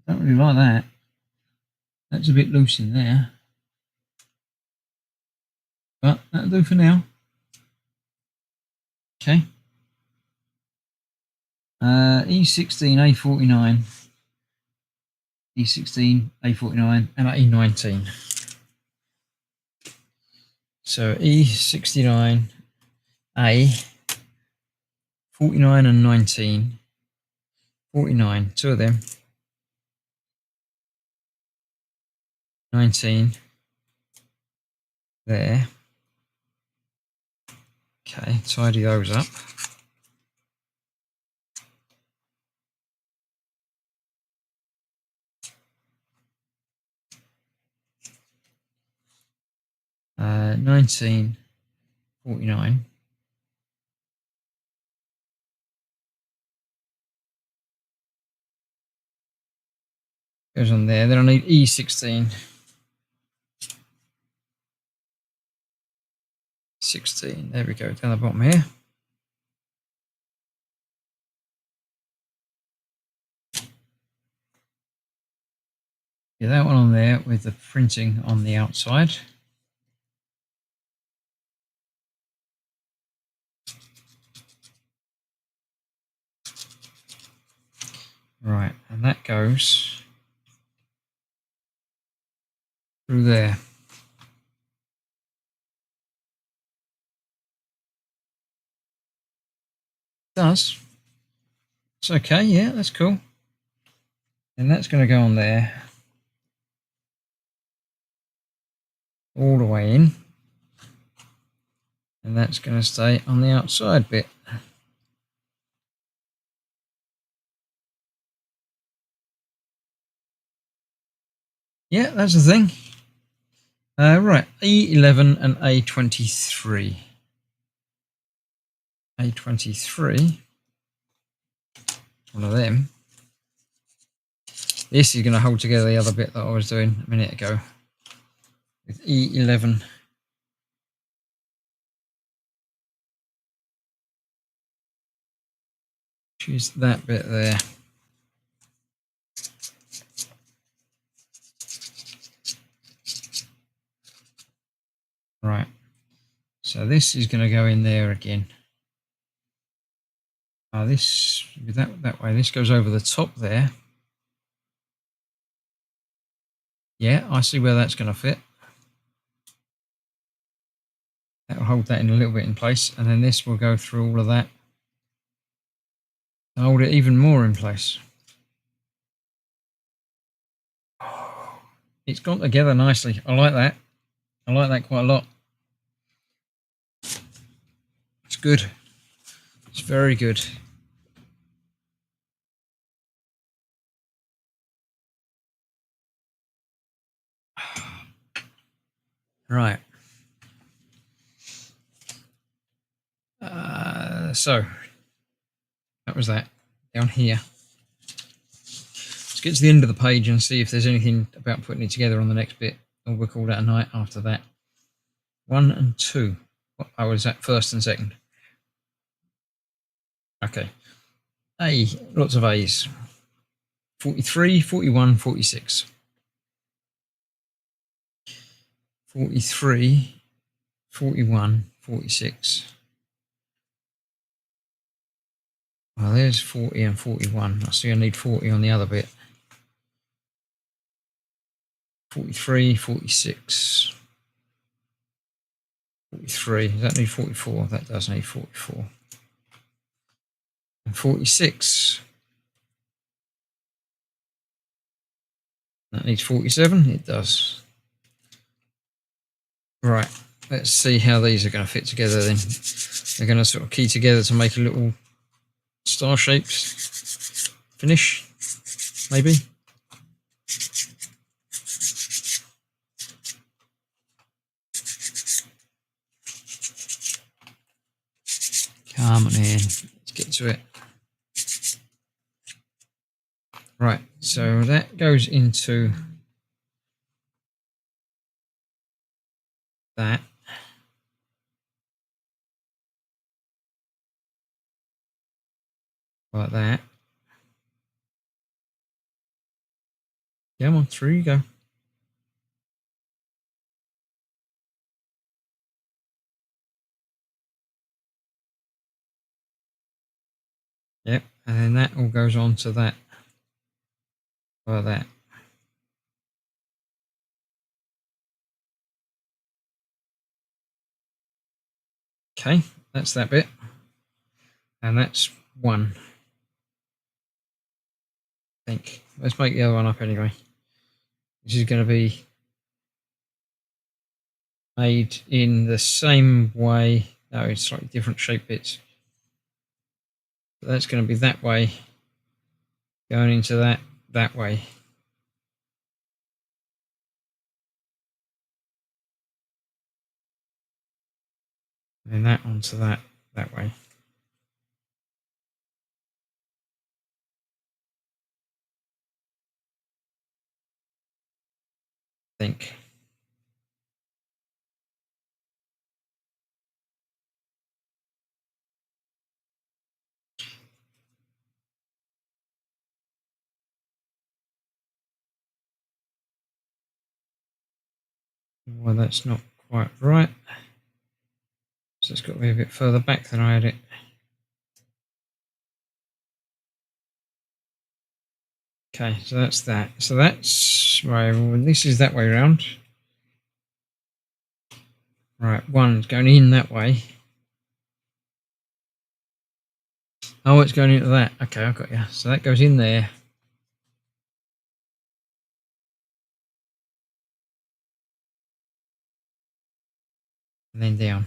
don't really like that. That's a bit loose in there. But that'll do for now. Okay. E16, A49, E16, A49, and E19. So E69, A, 49 and 19, 49, two of them, 19, there. Okay, tidy those up. Uh, 19, 49. Goes on there. Then I need E16. 16, there we go, down the bottom here. Get that one on there with the printing on the outside. Right, and that goes through there. It does. It's okay, yeah, that's cool. And that's going to go on there. All the way in. And that's going to stay on the outside bit. Yeah, that's the thing. Right, E11 and A23. A23, one of them. This is going to hold together the other bit that I was doing a minute ago with E11. Choose that bit there. Right, so this is going to go in there again. This that way. This goes over the top there. Yeah, I see where that's going to fit. That'll hold that in a little bit in place, and then this will go through all of that and hold it even more in place. It's gone together nicely. I like that. I like that quite a lot. good. It's very good. Right. So that was that. Down here. Let's get to the end of the page and see if there's anything about putting it together on the next bit, or we'll call that a night after that. 1 and 2. Oh, was that first and second? Okay. A, lots of A's. 43, 41, 46. 43, 41, 46. Well, there's 40 and 41. I see I need 40 on the other bit. 43, 46. 43. Does that need 44? That does need 44. And 46. That needs 47. It does. Right. Let's see how these are going to fit together then. They're going to sort of key together to make a little star-shaped finish, maybe. Come on in. Let's get to it. Right, so that goes into that. Like that. Come on, through you go. Yep, and then that all goes on to that. Like that. Okay, that's that bit. And that's 1. I think. Let's make the other one up anyway. This is going to be made in the same way. No, it's slightly different shape bits. But that's going to be that way, going into that way. And then that onto that way. I think. Well, that's not quite right. So it's got to be a bit further back than I had it. Okay, so that's that. So that's right. Well, this is that way around. Right, 1's going in that way. Oh, it's going into that. Okay, I've got you. So that goes in there. And then down.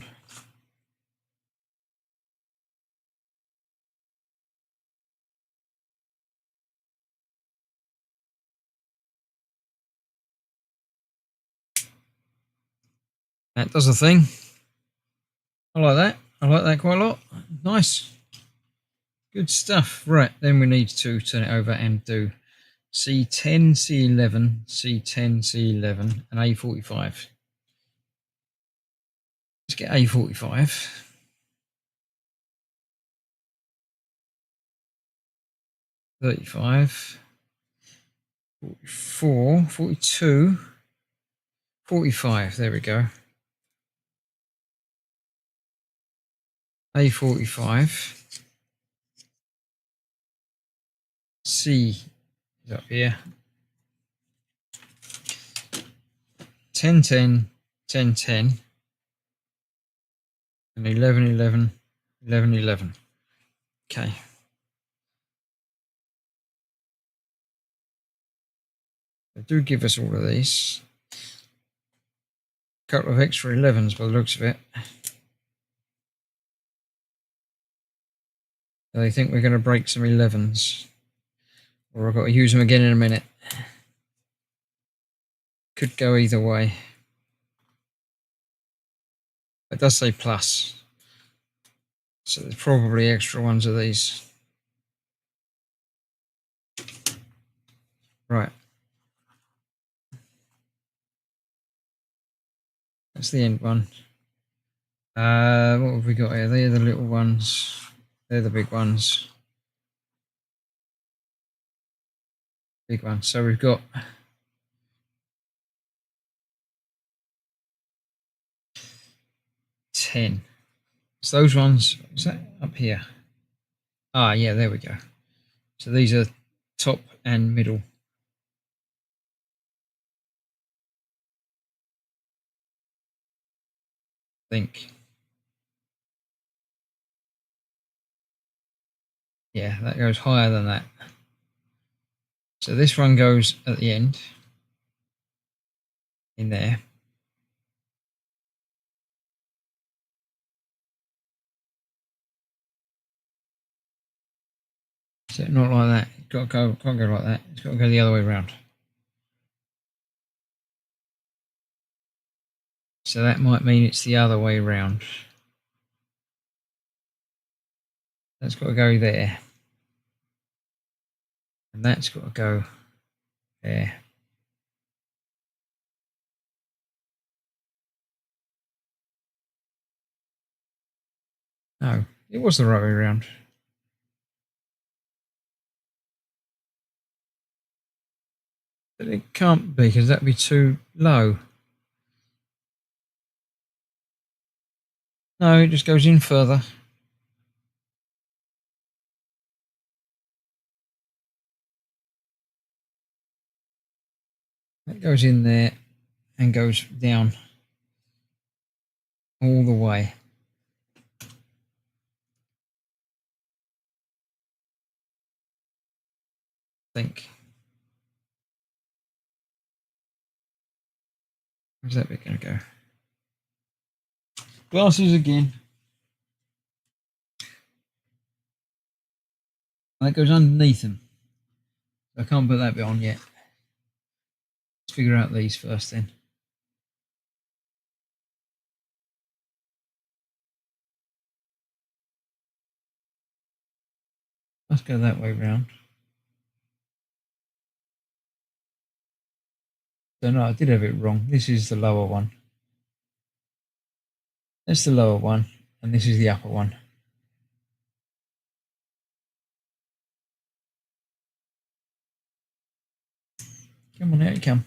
That does a thing. I like that. I like that quite a lot. Nice. Good stuff. Right, then we need to turn it over and do C10, C11, C10, C11, and A45. Let's get A45. 35, 44, 42, 45. There we go. A45. C is up here. 10, 10, 10, 10, and 11, 11, 11, 11. Okay. They do give us all of these. A couple of extra 11s by the looks of it. I think we're going to break some 11s. Or I've got to use them again in a minute. Could go either way. It does say plus. So there's probably extra ones of these. Right. That's the end one. What have we got here? They're the little ones. They're the big ones. Big ones. So we've got 10. So those ones, is that up here? Ah, yeah, there we go. So these are top and middle. I think. Yeah, that goes higher than that. So this one goes at the end. In there. So not like that. It's got to go, can't go like that. It's got to go the other way around. So that might mean it's the other way around. That's got to go there. And that's got to go there. No, it was the right way around. But it can't be because that'd be too low. No, it just goes in further. That goes in there and goes down all the way. I think. Where's that bit going to go? Glasses again. That goes underneath them. I can't put that bit on yet. Let's figure out these first then. Let's go that way round. So no, I did have it wrong. This is the lower one. That's the lower one, and this is the upper one. Come on, out you come.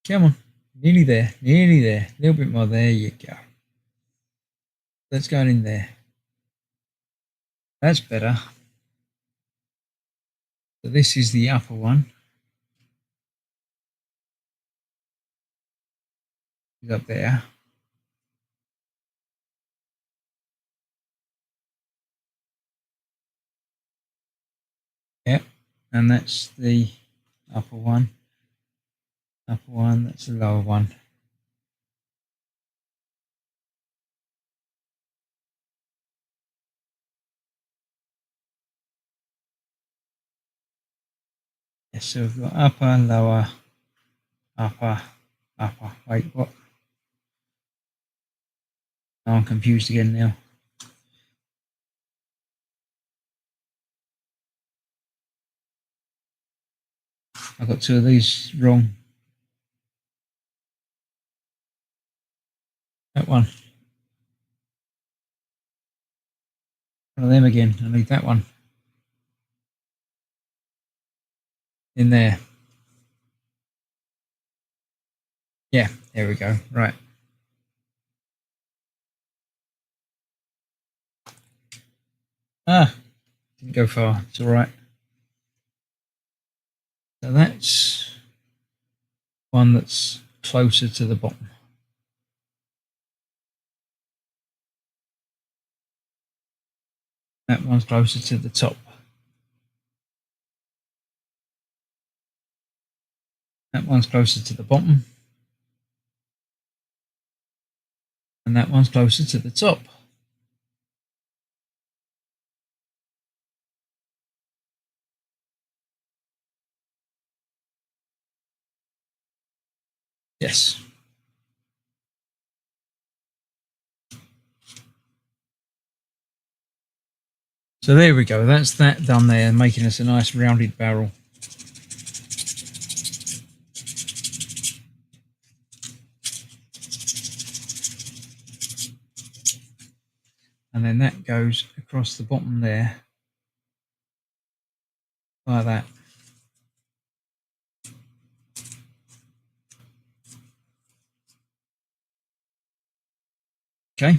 Come on. Nearly there. Nearly there. A little bit more. There you go. Let's go in there. That's better. So this is the upper one. It's up there. Yep. And that's the upper one. Upper one. That's the lower one. Yes, so we've got upper, lower, upper, upper. Wait, what? Oh, I'm confused again now. I've got two of these wrong. That one. One of them again. I need that one. In there. Yeah, there we go. Right. Ah, didn't go far. It's all right. So that's one that's closer to the bottom. That one's closer to the top. That one's closer to the bottom. And that one's closer to the top. Yes. So there we go. That's that done there, making us a nice rounded barrel. And then that goes across the bottom there, like that. Okay.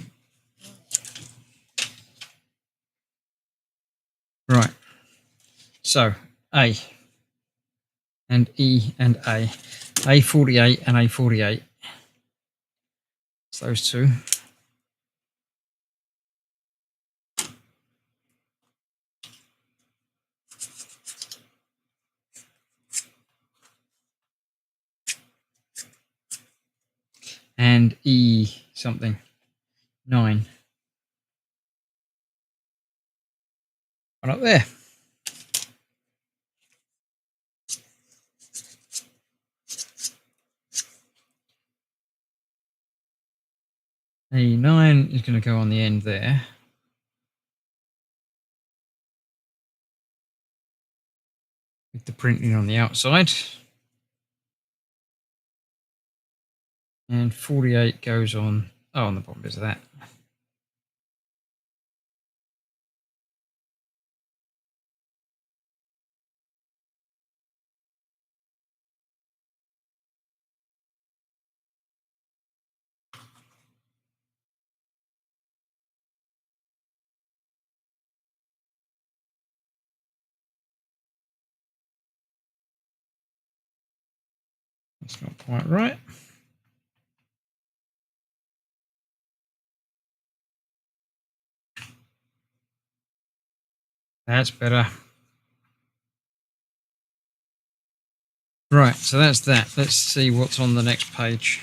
Right. So A and E and A48 and A48. It's those two. And E something 9. Right up there. A9 is going to go on the end there. With the printing on the outside. And 48 goes on, on the bottom bit of that. That's not quite right. That's better. Right, so that's that. Let's see what's on the next page.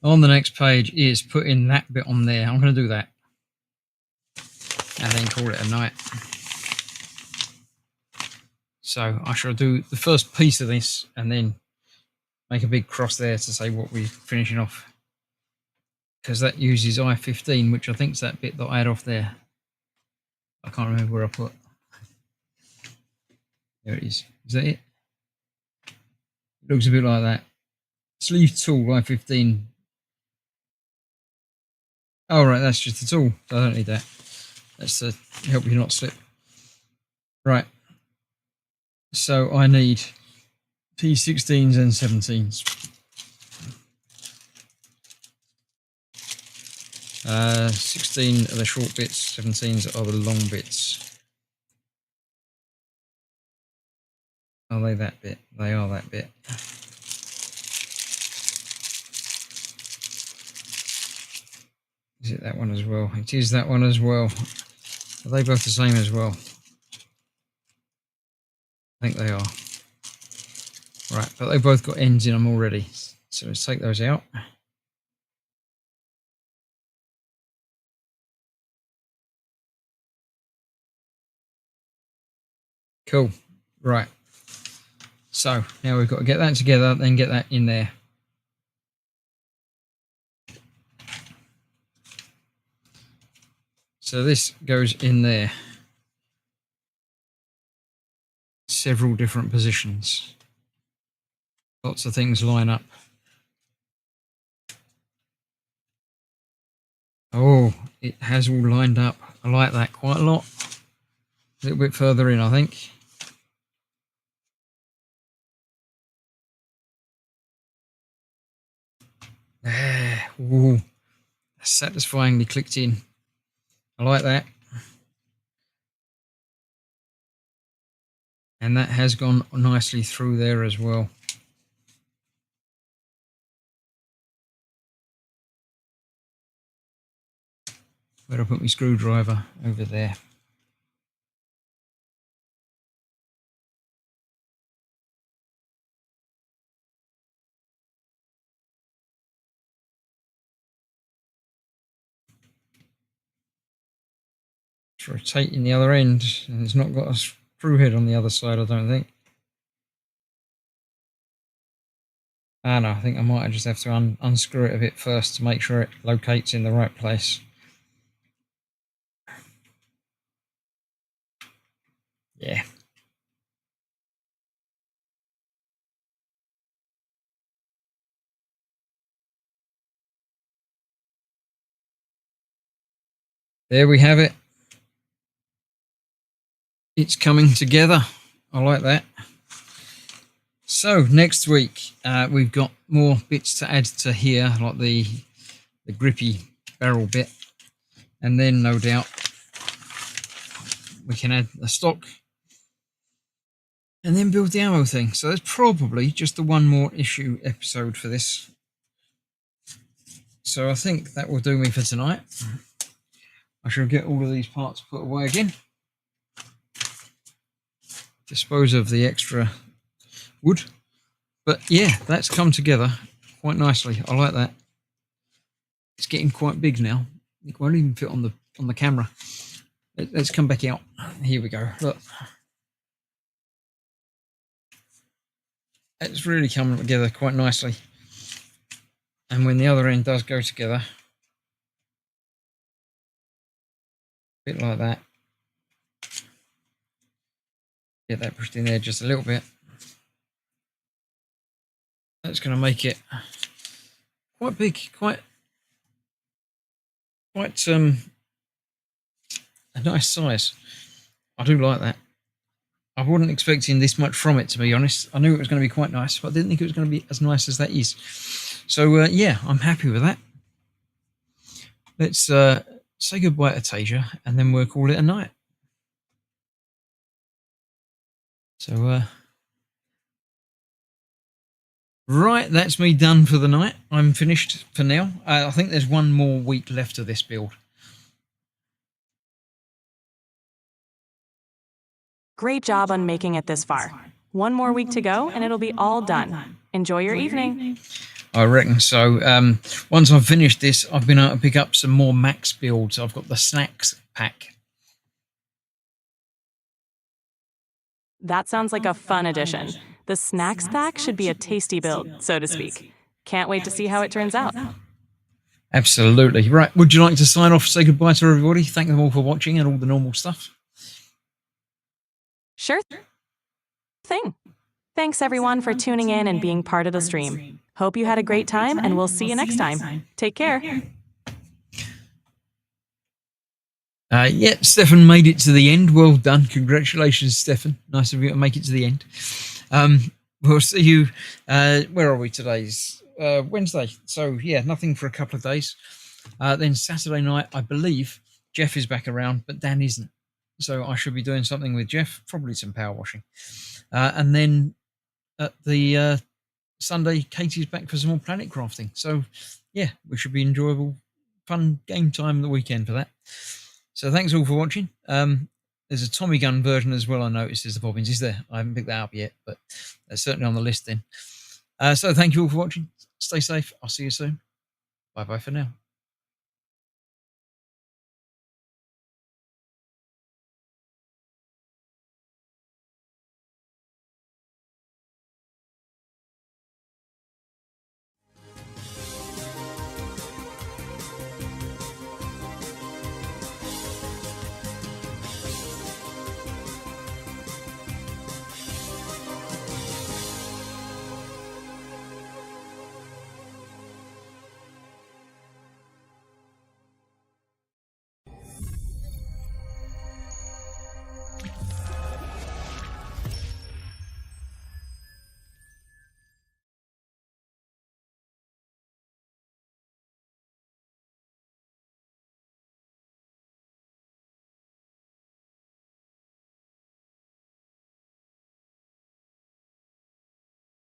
On the next page is putting that bit on there. I'm going to do that. And then call it a night. So I shall do the first piece of this and then make a big cross there to say what we're finishing off. Because that uses I-15, which I think is that bit that I had off there. I can't remember where I put. There it is. Is that it? It looks a bit like that. Sleeve tool, I-15. Oh, right, that's just the tool. So I don't need that. That's to help you not slip. Right. So I need P16s and 17s. 16 are the short bits, 17s are the long bits. Are they that bit? They are that bit. Is it that one as well? It is that one as well. Are they both the same as well? I think they are. Right, but they've both got ends in them already. So let's take those out. Cool. Right. So now we've got to get that together, then get that in there. So this goes in there. Several different positions. Lots of things line up. Oh, it has all lined up. I like that quite a lot. A little bit further in, I think. Ooh, satisfyingly clicked in. I like that. And that has gone nicely through there as well. Where I put my screwdriver? Over there. It's rotating the other end, and it's not got a screw head on the other side, I don't think. No, I think I might just have to unscrew it a bit first to make sure it locates in the right place. Yeah. There we have it. It's coming together. I like that. So next week we've got more bits to add to here, like the grippy barrel bit, and then no doubt we can add the stock and then build the ammo thing. So there's probably just the one more issue episode for this. So I think that will do me for tonight. I shall get all of these parts put away again. Dispose of the extra wood. But yeah, that's come together quite nicely. I like that. It's getting quite big now. It won't even fit on the camera. Let's come back out. Here we go. Look. It's really coming together quite nicely. And when the other end does go together, a bit like that. Get that pushed in there just a little bit. That's going to make it quite big, quite a nice size. I do like that. I wasn't expecting this much from it, to be honest. I knew it was going to be quite nice, but I didn't think it was going to be as nice as that is. So yeah, I'm happy with that. Let's say goodbye to Tasia, and then we'll call it a night. So right, that's me done for the night. I'm finished for now. I think there's one more week left of this build. Great job on making it this far. One more week to go, and it'll be all done. Enjoy your evening. I reckon so. Once I've finished this, I've been able to pick up some more max builds. I've got the snacks pack. That sounds like a fun addition. The snacks pack should be a tasty build, so to speak. Can't wait to see how it turns out. Absolutely. Right, would you like to sign off, say goodbye to everybody? Thank them all for watching and all the normal stuff. Sure thing. Thanks everyone for tuning in and being part of the stream. Hope you had a great time, and we'll see you next time. Take care. Yeah, Stefan made it to the end. Well done. Congratulations, Stefan. Nice of you to make it to the end. We'll see you, where are we today? Wednesday. So yeah, nothing for a couple of days. Then Saturday night, I believe Jeff is back around, but Dan isn't. So I should be doing something with Jeff, probably some power washing. And then at the Sunday, Katie's back for some more planet crafting. So yeah, we should be enjoyable, fun game time on the weekend for that. So thanks all for watching. There's a Tommy gun version as well, I noticed, as the bobbins is there. I haven't picked that up yet, but that's certainly on the list then. So thank you all for watching. Stay safe. I'll see you soon. Bye-bye for now.